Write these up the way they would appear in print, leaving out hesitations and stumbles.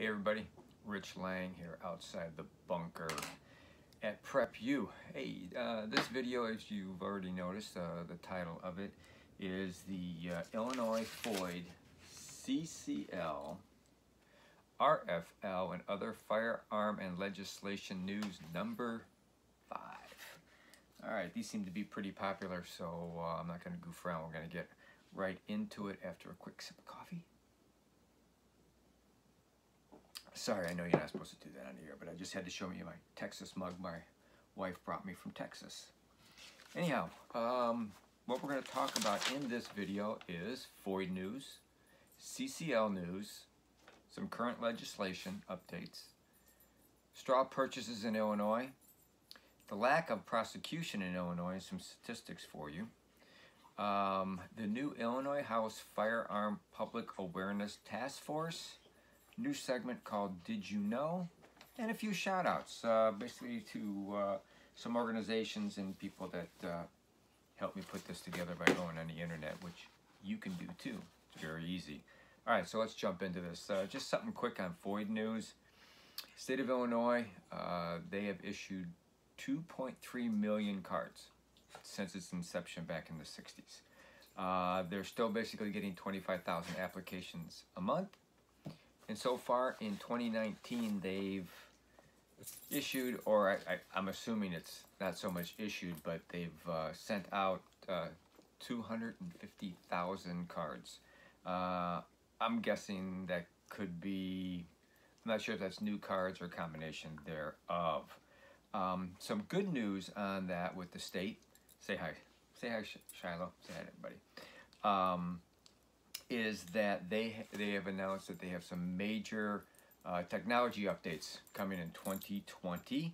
Hey everybody, Rich Lang here outside the bunker at Prep U. Hey, this video, as you've already noticed, the title of it is the Illinois FOID, CCL, RFL, and other firearm and legislation news number 5. Alright, these seem to be pretty popular, so I'm not going to goof around. We're going to get right into it after a quick sip of coffee. Sorry, I know you're not supposed to do that on the air, but I just had to show you my Texas mug my wife brought me from Texas. Anyhow, what we're going to talk about in this video is FOID news, CCL news, some current legislation updates, straw purchases in Illinois, the lack of prosecution in Illinois, some statistics for you, the new Illinois House Firearm Public Awareness Task Force, new segment called Did You Know, and a few shout outs basically to some organizations and people that helped me put this together by going on the internet, which you can do too. It's very easy. Alright, so let's jump into this. Just something quick on FOID news. State of Illinois, they have issued 2.3 million cards since its inception back in the 60s. They're still basically getting 25,000 applications a month. And so far in 2019, they've issued, or I'm assuming it's not so much issued, but they've sent out 250,000 cards. I'm guessing that could be, I'm not sure if that's new cards or a combination thereof. Some good news on that with the state. Say hi. Say hi, Shiloh. Say hi to everybody. Is that they have announced that they have some major technology updates coming in 2020.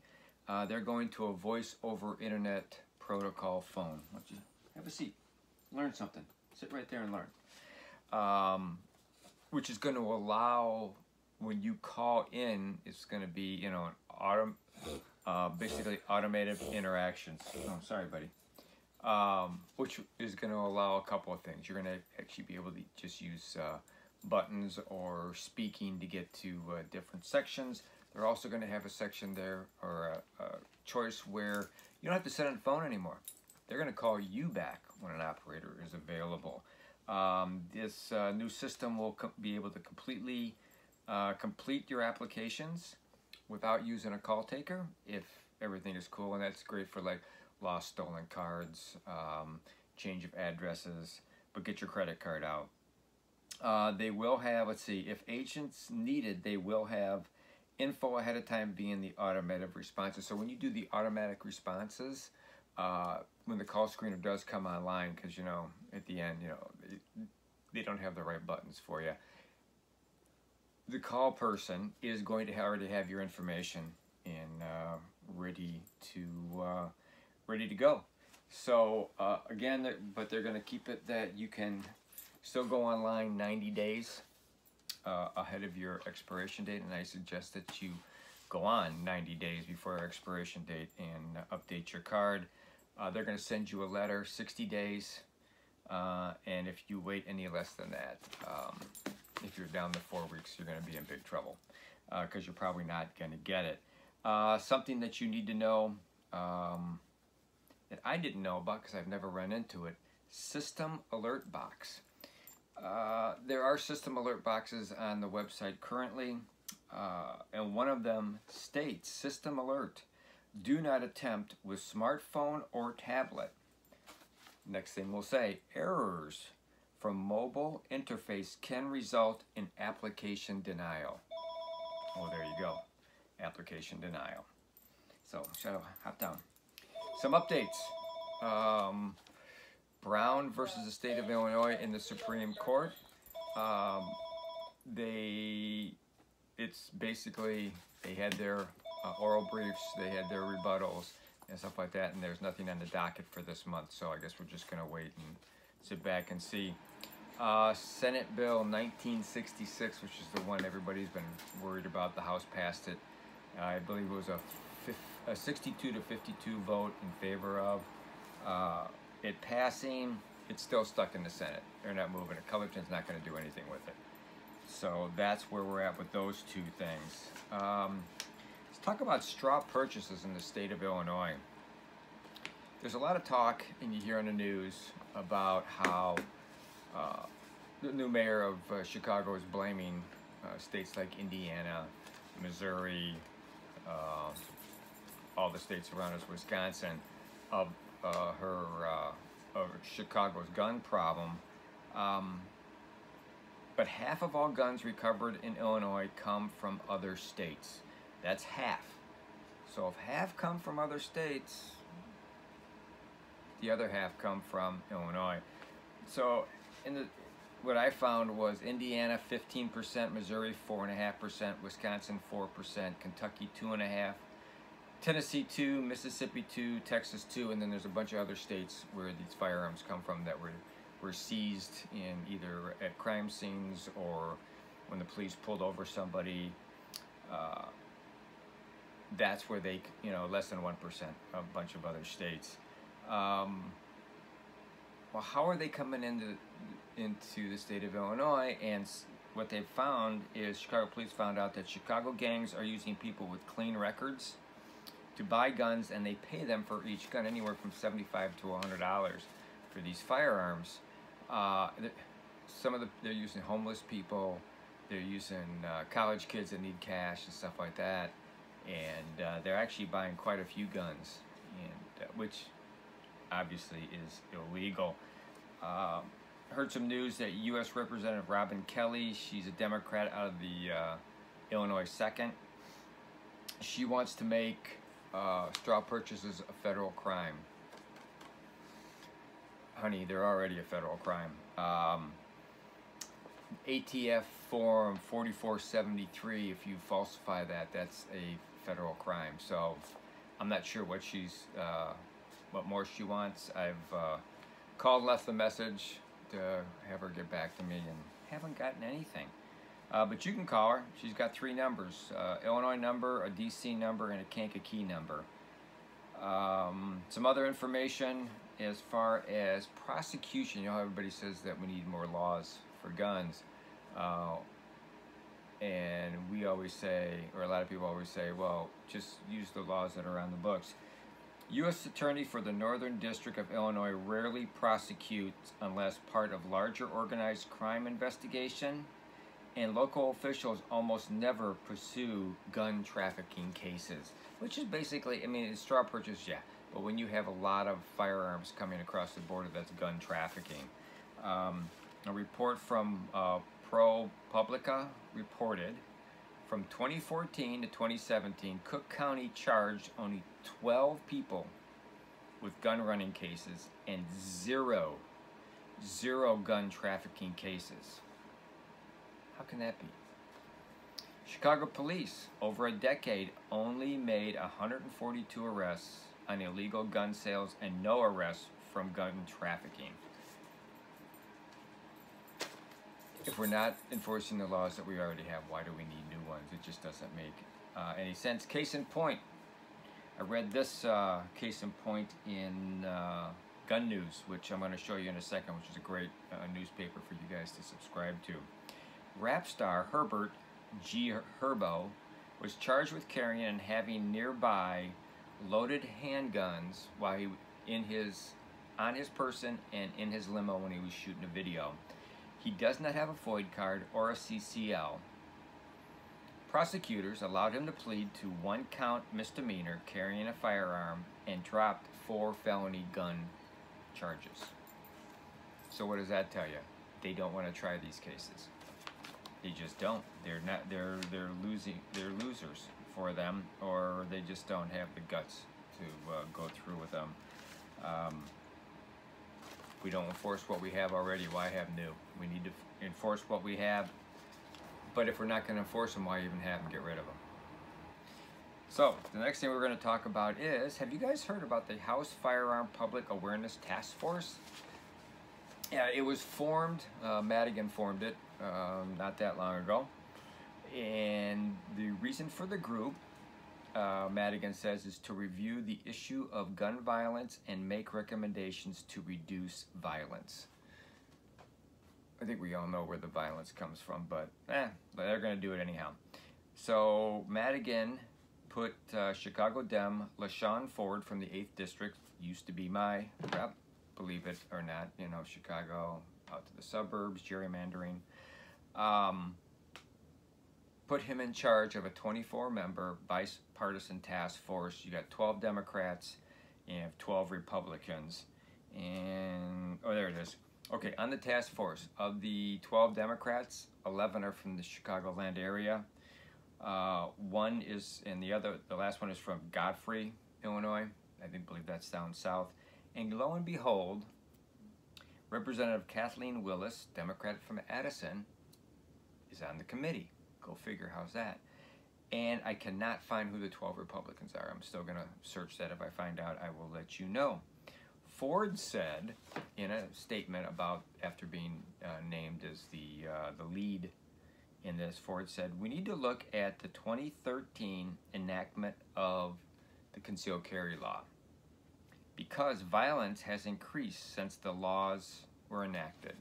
They're going to a voice over internet protocol phone. Why don't you have a seat, learn something, sit right there and learn. Which is going to allow, when you call in, it's going to be, you know, basically automated interactions. Oh, sorry, buddy. Which is going to allow a couple of things. You're going to actually be able to just use buttons or speaking to get to different sections. They're also going to have a section there, or a choice where you don't have to sit on the phone anymore. They're going to call you back when an operator is available. This new system will be able to completely complete your applications without using a call taker if everything is cool, and that's great for like lost, stolen cards, change of addresses, but get your credit card out. They will have, let's see, if agents needed, they will have info ahead of time being the automatic responses. So when you do the automatic responses, when the call screener does come online, because, you know, at the end, you know, they don't have the right buttons for you, the call person is going to already have your information and ready to go. So again, but they're going to keep it that you can still go online 90 days ahead of your expiration date, and I suggest that you go on 90 days before your expiration date and update your card. They're going to send you a letter 60 days, and if you wait any less than that, if you're down to 4 weeks, you're going to be in big trouble because you're probably not going to get it. Something that you need to know that I didn't know about because I've never run into it, system alert box. There are system alert boxes on the website currently, and one of them states, system alert, do not attempt with smartphone or tablet. Next thing we'll say, errors from mobile interface can result in application denial. Oh, there you go, application denial. So, hop down. Some updates. Brown versus the state of Illinois in the Supreme Court. It's basically, they had their oral briefs, they had their rebuttals and stuff like that, and there's nothing on the docket for this month, so I guess we're just going to wait and sit back and see. Senate Bill 1966, which is the one everybody's been worried about. The House passed it. I believe it was a 62 to 52 vote in favor of it passing. It's still stuck in the Senate. They're not moving it. Cullerton's not going to do anything with it. So that's where we're at with those two things. Let's talk about straw purchases in the state of Illinois. There's a lot of talk, and you hear on the news, about how the new mayor of Chicago is blaming states like Indiana, Missouri, all the states around us, Wisconsin, of Chicago's gun problem. But half of all guns recovered in Illinois come from other states. That's half. So if half come from other states, the other half come from Illinois. So what I found was Indiana 15%, Missouri 4.5%, Wisconsin 4%, Kentucky 2.5%, Tennessee 2%, Mississippi 2%, Texas 2%, and then there's a bunch of other states where these firearms come from that were seized in either at crime scenes or when the police pulled over somebody. That's where they, less than 1%, a bunch of other states. Well, how are they coming into the state of Illinois? And what they've found is Chicago police found out that Chicago gangs are using people with clean records to buy guns, and they pay them for each gun anywhere from $75 to $100 for these firearms. They're using homeless people, they're using college kids that need cash and stuff like that, and they're actually buying quite a few guns, and which obviously is illegal. Heard some news that U.S. Representative Robin Kelly, she's a Democrat out of the Illinois 2nd. She wants to make straw purchases a federal crime. Honey, they're already a federal crime. ATF Form 4473, if you falsify that, that's a federal crime. So I'm not sure what what more she wants. I've called, left a message to have her get back to me, and haven't gotten anything. But you can call her. She's got 3 numbers: Illinois number, a DC number, and a Kankakee number. Some other information as far as prosecution. How everybody says that we need more laws for guns, and we always say, or a lot of people always say, well, just use the laws that are on the books. U.S. Attorney for the Northern District of Illinois rarely prosecutes unless part of larger organized crime investigation, and local officials almost never pursue gun trafficking cases, which is basically, it's straw purchase, yeah, but when you have a lot of firearms coming across the border, that's gun trafficking. A report from ProPublica reported from 2014 to 2017, Cook County charged only 12 people with gun running cases and zero gun trafficking cases. How can that be? Chicago police, over a decade, only made 142 arrests on illegal gun sales and no arrests from gun trafficking. If we're not enforcing the laws that we already have, why do we need new ones? It just doesn't make any sense. Case in point, I read this case in point in Gun News, which I'm going to show you in a second, which is a great newspaper for you guys to subscribe to. Rap star Herbert G. Herbo was charged with carrying and having nearby loaded handguns while he on his person and in his limo when he was shooting a video. He does not have a FOID card or a CCL. Prosecutors allowed him to plead to 1-count misdemeanor carrying a firearm and dropped 4 felony gun charges. So what does that tell you? They don't want to try these cases. They just don't. They're losers for them, or they just don't have the guts to go through with them. We don't enforce what we have already, why have new? We need to enforce what we have, but if we're not going to enforce them, why even have them? Get rid of them. So, the next thing we're going to talk about is, have you guys heard about the House Firearm Public Awareness Task Force? Yeah, it was formed, Madigan formed it not that long ago, and the reason for the group, Madigan says, is to review the issue of gun violence and make recommendations to reduce violence. I think we all know where the violence comes from, but they're going to do it anyhow. So Madigan put Chicago Dem LaShawn Ford from the 8th District, used to be my rep, believe it or not, you know, Chicago out to the suburbs, gerrymandering. Put him in charge of a 24-member bipartisan task force. You got 12 Democrats and you have 12 Republicans. And, oh, there it is. Okay, on the task force, of the 12 Democrats, 11 are from the Chicagoland area. One is, and the last one is from Godfrey, Illinois. I believe that's down south. And lo and behold, Representative Kathleen Willis, Democrat from Addison, is on the committee. Go figure, how's that? And I cannot find who the 12 Republicans are. I'm still gonna search that. If I find out, I will let you know. Ford said in a statement about, after being named as the lead in this, Ford said, we need to look at the 2013 enactment of the concealed carry law because violence has increased since the laws were enacted.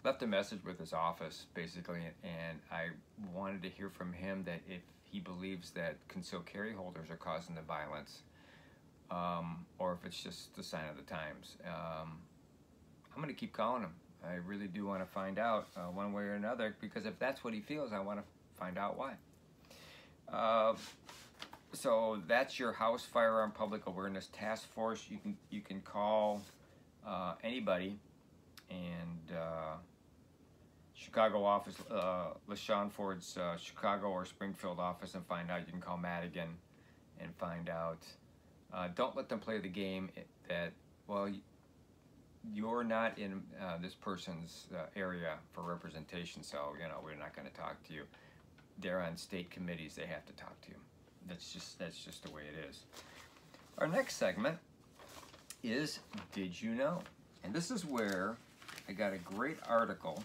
Left a message with his office, basically, and I wanted to hear from him that if he believes that concealed carry holders are causing the violence, or if it's just the sign of the times. I'm going to keep calling him. I really do want to find out one way or another, because if that's what he feels, I want to find out why. So that's your House Firearm Public Awareness Task Force. You can call anybody, and Chicago office, LaShawn Ford's Chicago or Springfield office, and find out. You can call Madigan and find out. Don't let them play the game that, well, you're not in this person's area for representation, so, you know, we're not going to talk to you. They're on state committees. They have to talk to you. That's just the way it is. Our next segment is Did You Know? And this is where I got a great article.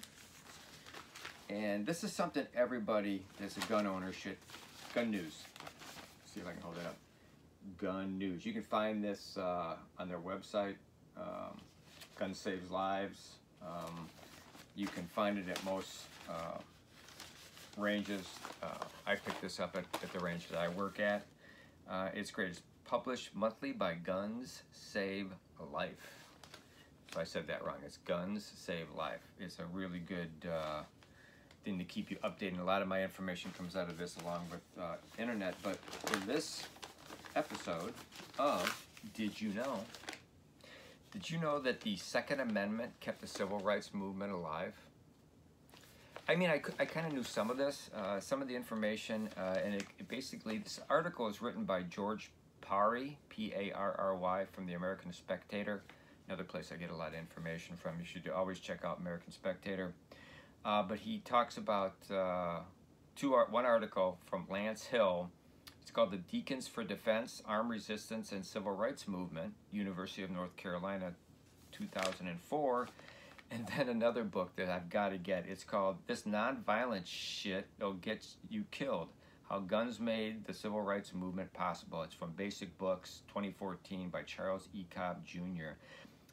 And this is something everybody that's a gun owner should, gun news. Let's see if I can hold it up. Gun news. You can find this on their website, Gun Saves Lives. You can find it at most ranges. I picked this up at the range that I work at. It's great. It's published monthly by Guns Save Life. So I said that wrong. It's Guns Save Life. It's a really good thing to keep you updated. A lot of my information comes out of this along with internet. But for this episode of Did You Know? Did you know that the Second Amendment kept the civil rights movement alive? I mean, I kind of knew some of this, some of the information, and it basically, this article is written by George Parry, P-A-R-R-Y, from the American Spectator, another place I get a lot of information from. You should always check out American Spectator. But he talks about one article from Lance Hill. It's called The Deacons for Defense, Armed Resistance, and Civil Rights Movement, University of North Carolina, 2004. And then another book that I've got to get. It's called This Nonviolent Shit That'll Get You Killed, How Guns Made the Civil Rights Movement Possible. It's from Basic Books, 2014, by Charles E. Cobb, Jr.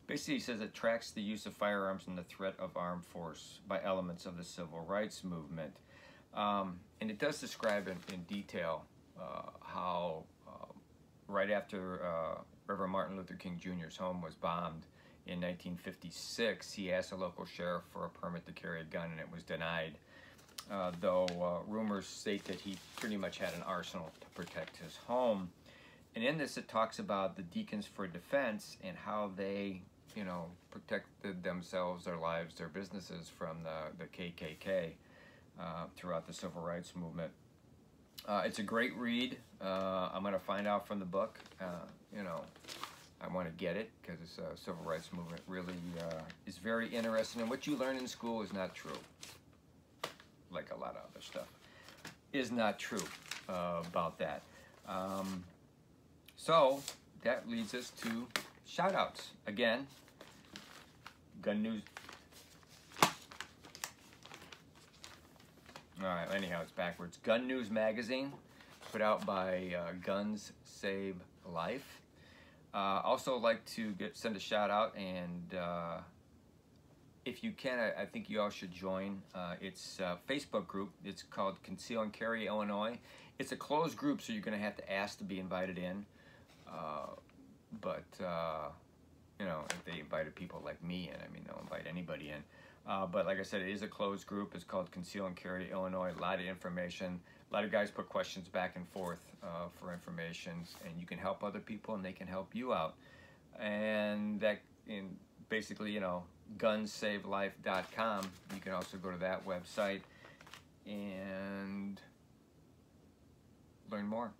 Basically, he says it tracks the use of firearms and the threat of armed force by elements of the civil rights movement. And it does describe in detail how right after Reverend Martin Luther King Jr.'s home was bombed in 1956, he asked a local sheriff for a permit to carry a gun, and it was denied, though rumors state that he pretty much had an arsenal to protect his home. And in this, it talks about the Deacons for Defense and how they, you know, protected themselves, their lives, their businesses from the KKK throughout the civil rights movement. It's a great read. I'm going to find out from the book. You know, I want to get it because the civil rights movement really is very interesting. And what you learn in school is not true. Like a lot of other stuff is not true about that. So that leads us to shout-outs. Again, gun news. All right, anyhow, it's backwards. Gun News Magazine, put out by Guns Save Life. Also like to send a shout out and if you can, I think you all should join. It's a Facebook group. It's called Conceal and Carry Illinois. It's a closed group, so you're going to have to ask to be invited in. But you know, if they invited people like me in, I mean, they'll invite anybody in. But like I said, it is a closed group. It's called Conceal and Carry Illinois. A lot of information. A lot of guys put questions back and forth for information, and you can help other people, and they can help you out. And that, in basically, you know, gunsavelife.com. You can also go to that website and learn more.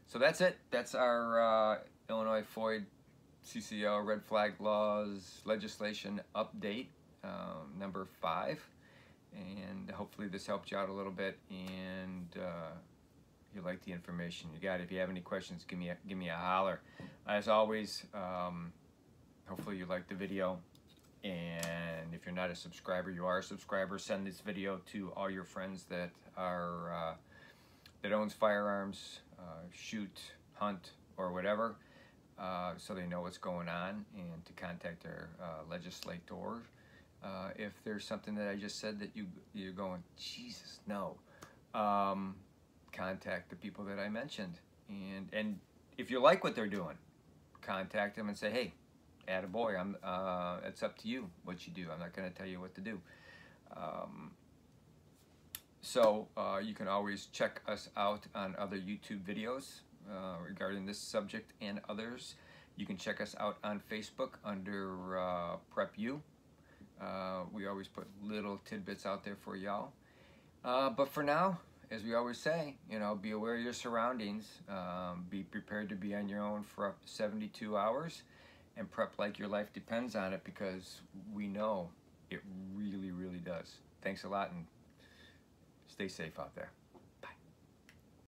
So that's it. That's our Illinois FOID CCL red flag laws legislation update, number 5. And hopefully this helped you out a little bit, and you like the information you got. If you have any questions, give me a holler. As always, hopefully you liked the video. And if you're not a subscriber, you are a subscriber. Send this video to all your friends that are that owns firearms, shoot, hunt, or whatever, so they know what's going on, and to contact their legislator if there's something that I just said that you're going, Jesus, no. Contact the people that I mentioned, and if you like what they're doing, contact them and say, hey, attaboy, it's up to you what you do. I'm not going to tell you what to do. So you can always check us out on other YouTube videos regarding this subject and others. You can check us out on Facebook under PrepU. We always put little tidbits out there for y'all. But for now, as we always say, you know, be aware of your surroundings. Be prepared to be on your own for up to 72 hours. And prep like your life depends on it, because we know it really, really does. Thanks a lot, and stay safe out there.